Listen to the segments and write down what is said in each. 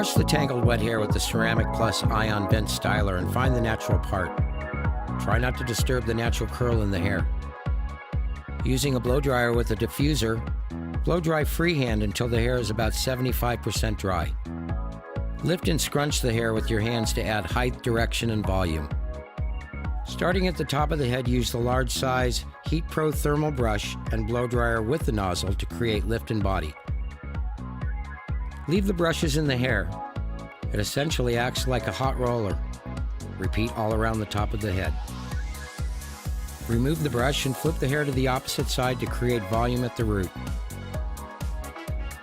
Brush the tangled wet hair with the Ceramic Plus Ion Bent Styler and find the natural part. Try not to disturb the natural curl in the hair. Using a blow dryer with a diffuser, blow dry freehand until the hair is about 75% dry. Lift and scrunch the hair with your hands to add height, direction, and volume. Starting at the top of the head, use the large size Heat Pro thermal brush and blow dryer with the nozzle to create lift and body. Leave the brushes in the hair. It essentially acts like a hot roller. Repeat all around the top of the head. Remove the brush and flip the hair to the opposite side to create volume at the root.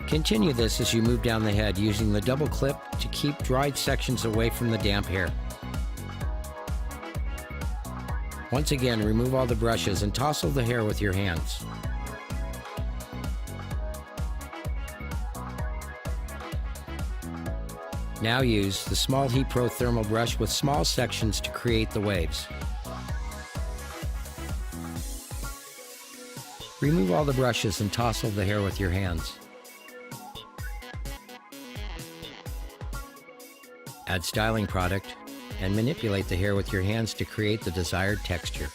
Continue this as you move down the head, using the double clip to keep dried sections away from the damp hair. Once again, remove all the brushes and tousle the hair with your hands. Now use the small Heat Pro thermal brush with small sections to create the waves. Remove all the brushes and tousle the hair with your hands. Add styling product and manipulate the hair with your hands to create the desired texture.